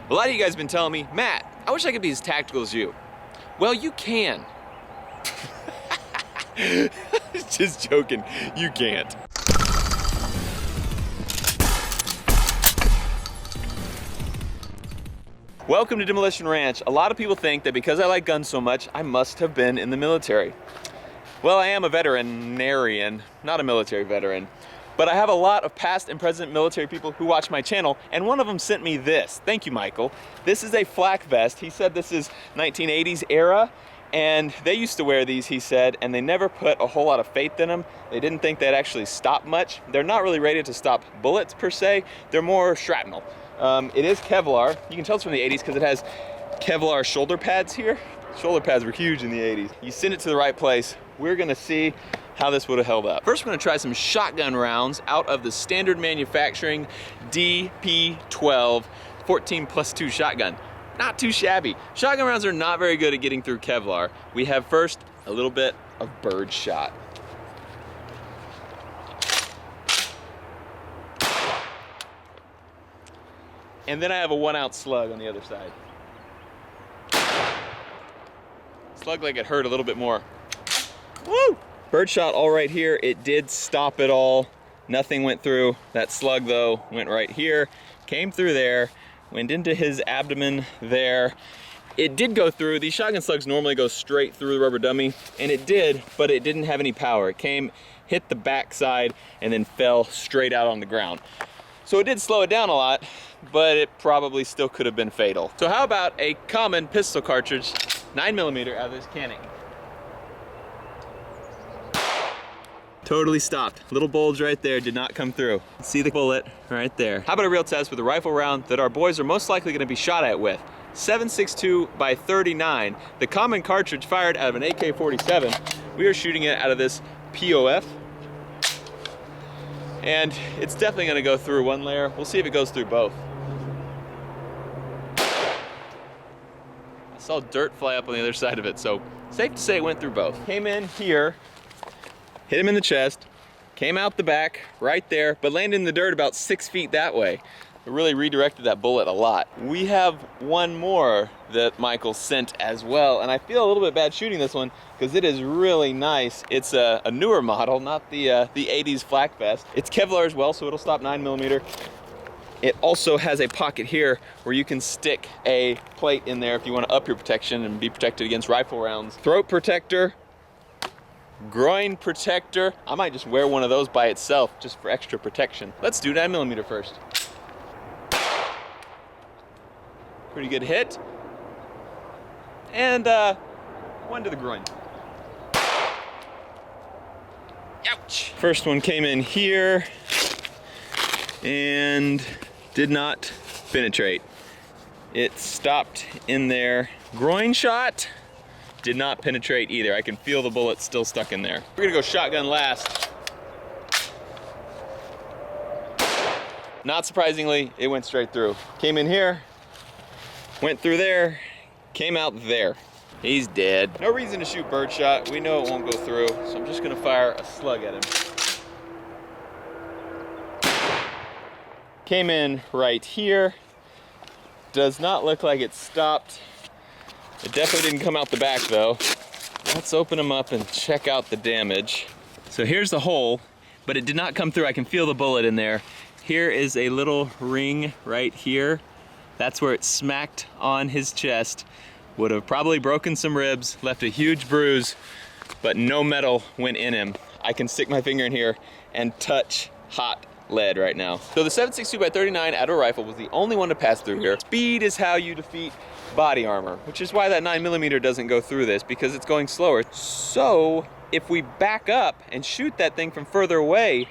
A lot of you guys have been telling me, Matt, I wish I could be as tactical as you. Well, you can. Just joking, you can't. Welcome to Demolition Ranch. A lot of people think that because I like guns so much, I must have been in the military. Well, I am a veterinarian, not a military veteran. But I have a lot of past and present military people who watch my channel, and one of them sent me this. Thank you, Michael. This is a flak vest. He said this is 1980s era, and they used to wear these, he said, and they never put a whole lot of faith in them. They didn't think they'd actually stop much. They're not really rated to stop bullets per se. They're more shrapnel. It is Kevlar. You can tell it's from the 80s because it has Kevlar shoulder pads here. Shoulder pads were huge in the 80s. You send it to the right place, we're gonna see how this would have held up. First, we're gonna try some shotgun rounds out of the Standard Manufacturing DP12 14+2 shotgun. Not too shabby. Shotgun rounds are not very good at getting through Kevlar. We have first a little bit of bird shot. And then I have a 1 ounce slug on the other side. Slug like it hurt a little bit more. Woo! Birdshot all right here. It did stop it all. Nothing went through. That slug though went right here, came through there, went into his abdomen there. It did go through. These shotgun slugs normally go straight through the rubber dummy, and it did, but it didn't have any power. It came, hit the backside, and then fell straight out on the ground. So it did slow it down a lot, but it probably still could have been fatal. So how about a common pistol cartridge, 9mm out of this canning? Totally stopped. Little bulge right there, did not come through. See the bullet right there. How about a real test with a rifle round that our boys are most likely gonna be shot at with? 7.62 by 39. The common cartridge fired out of an AK-47. We are shooting it out of this POF. And it's definitely gonna go through one layer. We'll see if it goes through both. I saw dirt fly up on the other side of it, so safe to say it went through both. Came in here, hit him in the chest, came out the back, right there, but landed in the dirt about 6 feet that way. It really redirected that bullet a lot. We have one more that Michael sent as well, and I feel a little bit bad shooting this one because it is really nice. It's a newer model, not the 80s Flak Vest. It's Kevlar as well, so it'll stop 9mm. It also has a pocket here where you can stick a plate in there if you want to up your protection and be protected against rifle rounds. Throat protector, groin protector. I might just wear one of those by itself just for extra protection. Let's do 9mm first. Pretty good hit. And one to the groin. Ouch! First one came in here and did not penetrate. It stopped in there. Groin shot. Did not penetrate either. I can feel the bullet still stuck in there. We're gonna go shotgun last. Not surprisingly, it went straight through. Came in here, went through there, came out there. He's dead. No reason to shoot birdshot. We know it won't go through, so I'm just gonna fire a slug at him. Came in right here. Does not look like it stopped. It definitely didn't come out the back though. Let's open them up and check out the damage. So here's the hole, but it did not come through. I can feel the bullet in there. Here is a little ring right here. That's where it smacked on his chest. Would have probably broken some ribs, left a huge bruise, but no metal went in him. I can stick my finger in here and touch hot lead right now. So the 7.62 by 39 auto rifle was the only one to pass through here. Speed is how you defeat body armor, which is why that 9mm doesn't go through this, because it's going slower. So if we back up and shoot that thing from further away,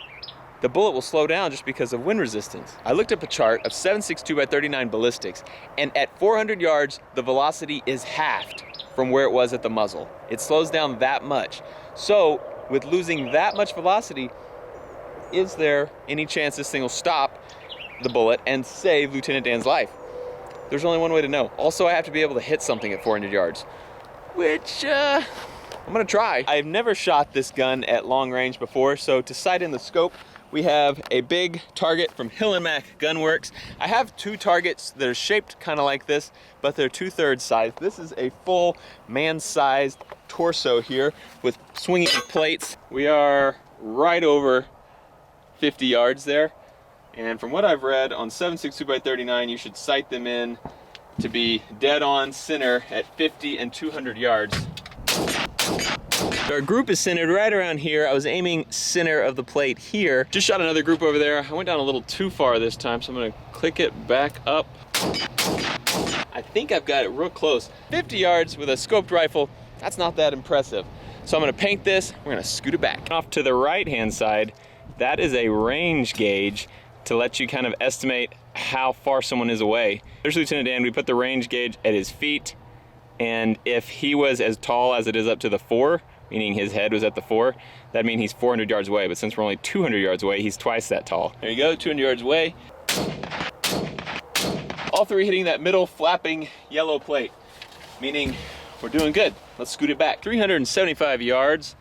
the bullet will slow down just because of wind resistance. I looked up a chart of 7.62 by 39 ballistics, and at 400 yards, the velocity is halved from where it was at the muzzle. It slows down that much. So with losing that much velocity, is there any chance this thing will stop the bullet and save Lieutenant Dan's life? There's only one way to know. Also, I have to be able to hit something at 400 yards, which I'm gonna try. I've never shot this gun at long range before, so to sight in the scope, we have a big target from Hill & Mac Gunworks. I have two targets that are shaped kind of like this, but they're 2/3 size. This is a full man-sized torso here with swinging plates. We are right over 50 yards there. And from what I've read on 7.62x39, you should sight them in to be dead on center at 50 and 200 yards. Our group is centered right around here. I was aiming center of the plate here. Just shot another group over there. I went down a little too far this time, so I'm gonna click it back up. I think I've got it real close. 50 yards with a scoped rifle, that's not that impressive. So I'm gonna paint this, we're gonna scoot it back. Off to the right-hand side, that is a range gauge to let you kind of estimate how far someone is away. There's Lieutenant Dan. We put the range gauge at his feet, and if he was as tall as it is up to the 4, meaning his head was at the 4, that'd mean he's 400 yards away, but since we're only 200 yards away, he's twice that tall. There you go, 200 yards away. All three hitting that middle flapping yellow plate, meaning we're doing good. Let's scoot it back. 375 yards.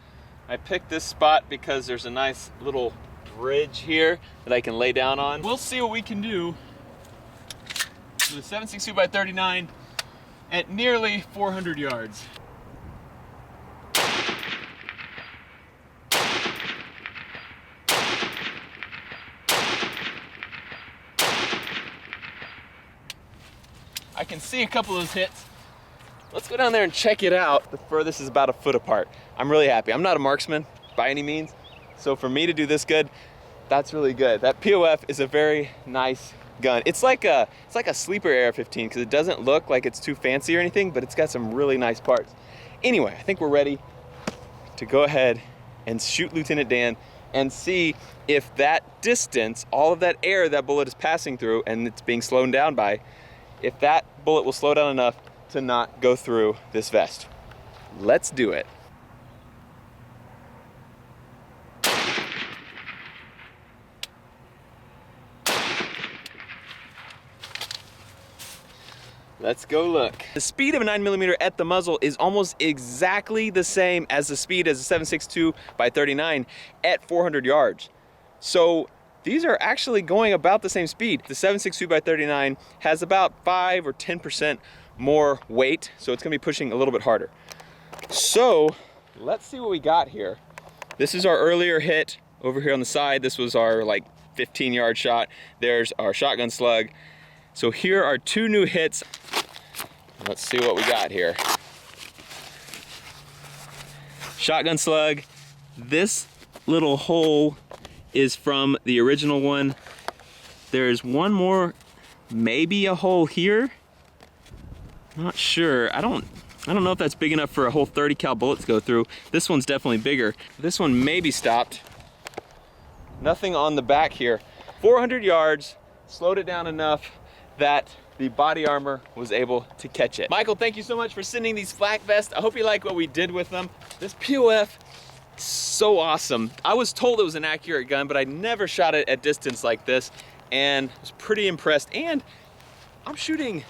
I picked this spot because there's a nice little bridge here that I can lay down on. We'll see what we can do with a 7.62x39 at nearly 400 yards. I can see a couple of those hits. Let's go down there and check it out. The furthest is about a foot apart. I'm really happy. I'm not a marksman by any means, so for me to do this good, that's really good. That POF is a very nice gun. It's like a sleeper AR-15 because it doesn't look like it's too fancy or anything, but it's got some really nice parts. Anyway, I think we're ready to go ahead and shoot Lieutenant Dan and see if that distance, all of that air that bullet is passing through and it's being slowed down by, if that bullet will slow down enough to not go through this vest. Let's do it. Let's go look. The speed of a 9mm at the muzzle is almost exactly the same as the speed as a 7.62x39 at 400 yards. So these are actually going about the same speed. The 7.62x39 has about 5 or 10% more weight, so it's gonna be pushing a little bit harder. So let's see what we got here. This is our earlier hit over here on the side. This was our like 15-yard shot. There's our shotgun slug. So here are two new hits. Let's see what we got here. Shotgun slug. This little hole is from the original one. There's one more, maybe a hole here. Not sure. I don't know if that's big enough for a whole 30 cal bullet to go through. This one's definitely bigger. This one maybe stopped. Nothing on the back here. 400 yards, slowed it down enough that the body armor was able to catch it. Michael, thank you so much for sending these Flak Vests. I hope you like what we did with them. This POF, so awesome. I was told it was an accurate gun, but I never shot it at distance like this, and was pretty impressed. And I'm shooting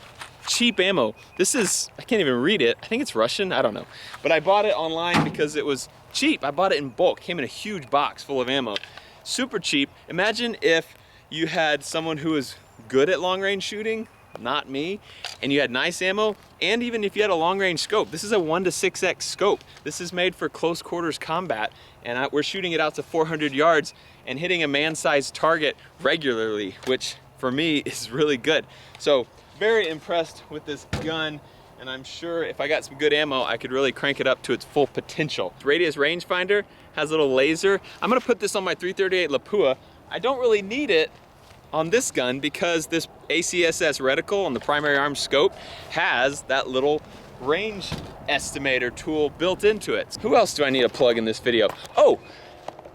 cheap ammo. This is, I can't even read it. I think it's Russian, I don't know. But I bought it online because it was cheap. I bought it in bulk, came in a huge box full of ammo. Super cheap. Imagine if you had someone who was good at long range shooting, not me, and you had nice ammo, and even if you had a long range scope. This is a 1 to 6x scope. This is made for close quarters combat, and we're shooting it out to 400 yards and hitting a man-sized target regularly, which for me is really good. So very impressed with this gun, and I'm sure if I got some good ammo, I could really crank it up to its full potential. Radius rangefinder has a little laser. I'm gonna put this on my 338 Lapua. I don't really need it on this gun because this ACSS reticle on the primary arm scope has that little range estimator tool built into it. Who else do I need to plug in this video? Oh,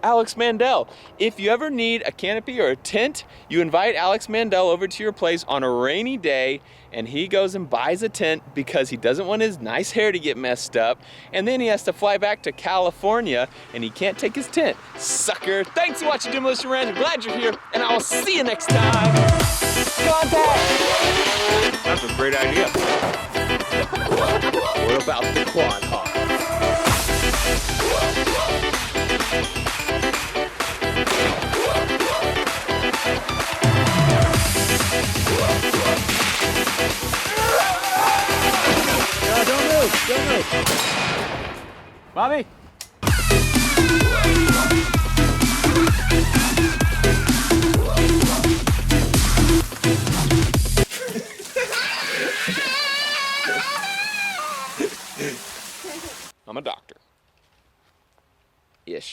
Alex Mandel. If you ever need a canopy or a tent, you invite Alex Mandel over to your place on a rainy day, and he goes and buys a tent because he doesn't want his nice hair to get messed up, and then he has to fly back to California and he can't take his tent. Sucker. Thanks for watching Demolition Ranch. I'm glad you're here, and I will see you next time. Contact. That's a great idea. What about the quad hawk? Bobby! I'm a doctor. Ish.